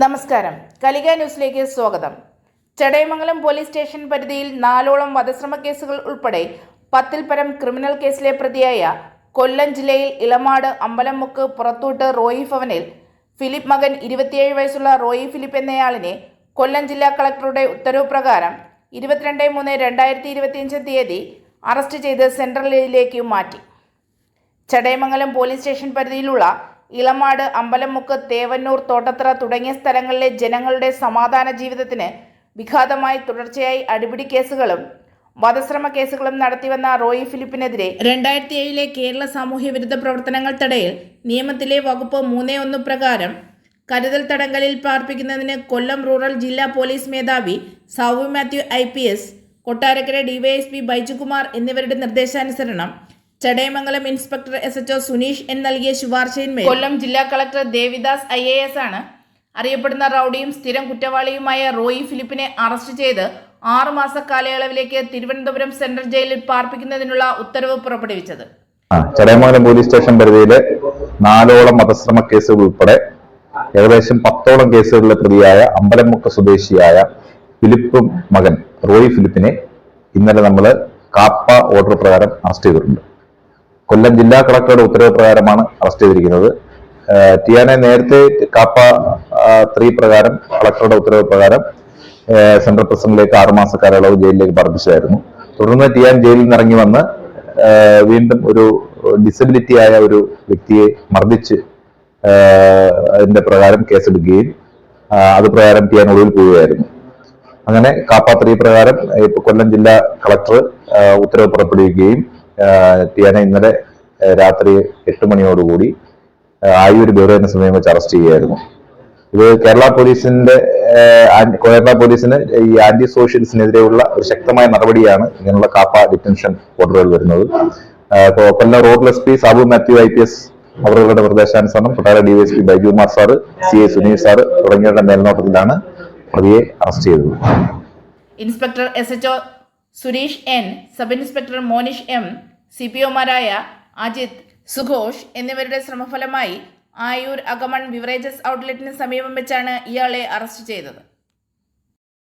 നമസ്കാരം. കലിക ന്യൂസിലേക്ക് സ്വാഗതം. ചടയമംഗലം പോലീസ് സ്റ്റേഷൻ പരിധിയിൽ 4ഓളം വധശ്രമ കേസുകൾ ഉൾപ്പെടെ 10ൽ പരം ക്രിമിനൽ കേസിലെ പ്രതിയായ കൊല്ലം ജില്ലയിൽ ഇളമാട് അമ്പലമുക്ക് പുറത്തൂട്ട് റോയി ഭവനിൽ ഫിലിപ്പ് മകൻ 27 വയസ്സുള്ള റോയി ഫിലിപ്പ് എന്നയാളിനെ കൊല്ലം ജില്ലാ കളക്ടറുടെ ഉത്തരവ് പ്രകാരം 22/3/2025 തീയതി അറസ്റ്റ് ചെയ്ത് സെൻട്രൽ ജയിലിലേക്ക് മാറ്റി. ചടയമംഗലം പോലീസ് സ്റ്റേഷൻ പരിധിയിലുള്ള ഇളമാട്, അമ്പലമുക്ക്, തേവന്നൂർ, തോട്ടത്തറ തുടങ്ങിയ സ്ഥലങ്ങളിലെ ജനങ്ങളുടെ സമാധാന ജീവിതത്തിന് വിഘാതമായി തുടർച്ചയായി അടിപിടി കേസുകളും വധശ്രമ കേസുകളും നടത്തിവന്ന റോയി ഫിലിപ്പിനെതിരെ 2007 കേരള സാമൂഹ്യ വിരുദ്ധ പ്രവർത്തനങ്ങൾ തടയൽ നിയമത്തിലെ വകുപ്പ് 3(1) പ്രകാരം കരുതൽ തടങ്കലിൽ പാർപ്പിക്കുന്നതിന് കൊല്ലം റൂറൽ ജില്ലാ പോലീസ് മേധാവി സൗമ്യ മാത്യു IPS, കൊട്ടാരക്കര DYSP ബൈജുകുമാർ എന്നിവരുടെ നിർദ്ദേശാനുസരണം Chadayamangalam inspector SHO Suneesh N നൽകിയ ശുപാർശയിന്മേൽ കൊല്ലം ജില്ലാ കളക്ടർ ദേവിദാസ് IAS ആണ് അറിയപ്പെടുന്ന റൌഡിയും സ്ഥിരം കുറ്റവാളിയുമായ റോയി ഫിലിപ്പിനെ അറസ്റ്റ് ചെയ്ത് 6 മാസ കാലയളവിലേക്ക് തിരുവനന്തപുരം സെൻട്രൽ ജയിലിൽ പാർപ്പിക്കുന്നതിനുള്ള ഉത്തരവ് പുറപ്പെടുവിച്ചത്. ചടയമംഗലം പോലീസ് സ്റ്റേഷൻ പരിധിയിലെ 4ഓളം വധശ്രമ കേസുകൾ ഉൾപ്പെടെ ഏകദേശം 10ഓളം കേസുകളിലെ പ്രതിയായ അമ്പലമുക്ക് സ്വദേശിയായ ഫിലിപ്പ് മകൻ റോയി ഫിലിപ്പിനെ ഇന്നലെ നമ്മൾ കാപ്പ ഓർഡർ പ്രകാരം അറസ്റ്റ് ചെയ്തിട്ടുണ്ട്. കൊല്ലം ജില്ലാ കളക്ടറുടെ ഉത്തരവ് പ്രകാരമാണ് അറസ്റ്റ് ചെയ്തിരിക്കുന്നത്. ടിയാനെ നേരത്തെ കാപ്പ 3 പ്രകാരം കളക്ടറുടെ ഉത്തരവ് പ്രകാരം സെൻട്രൽ പ്രസിഡന്റിലേക്ക് 6 മാസ കാലയളവ് ജയിലിലേക്ക് പാർപ്പിച്ചതായിരുന്നു. തുടർന്ന് ടിയാൻ ജയിലിൽ നിന്ന് ഇറങ്ങി വന്ന് വീണ്ടും ഒരു ഡിസബിലിറ്റി ആയ ഒരു വ്യക്തിയെ മർദ്ദിച്ച് അതിന്റെ പ്രകാരം കേസെടുക്കുകയും അത് പ്രകാരം ടിയാൻ ഒളിവിൽ പോവുകയായിരുന്നു. അങ്ങനെ കാപ്പ 3 പ്രകാരം ഇപ്പൊ കൊല്ലം ജില്ലാ കളക്ടർ ഉത്തരവ് പുറപ്പെടുവിക്കുകയും ടിയാനെ ഇന്നലെ രാത്രി 8 മണിയോടുകൂടി ആയൂർ ബേറോയിനെ സമയം വെച്ച് അറസ്റ്റ് ചെയ്യുകയായിരുന്നു. ഇത് കേരള പോലീസിന് ഈ ആന്റി സോഷ്യൽസിനെതിരെയുള്ള ഒരു ശക്തമായ നടപടിയാണ് ഇങ്ങനെയുള്ള കാപ്പ ഡിറ്റൻഷൻ ഓർഡറുകൾ വരുന്നത്. Kollam rural SP Soumya Mathew IPS അവരുടെ നിർദ്ദേശാനുസരണം Kottara DYSP Baijukumar sir, CA Suneesh sir തുടങ്ങിയവരുടെ മേൽനോട്ടത്തിലാണ് പ്രതിയെ അറസ്റ്റ് ചെയ്തത്. Inspector SHO Suresh N, sub inspector Monish M, CPOമാരായ അജിത്, സുഘോഷ് എന്നിവരുടെ ശ്രമഫലമായി ആയൂർ അഗമൺ ബിവറേജസ് ഔട്ട്ലെറ്റിന് സമീപം വെച്ചാണ് ഇയാളെ അറസ്റ്റ് ചെയ്തത്.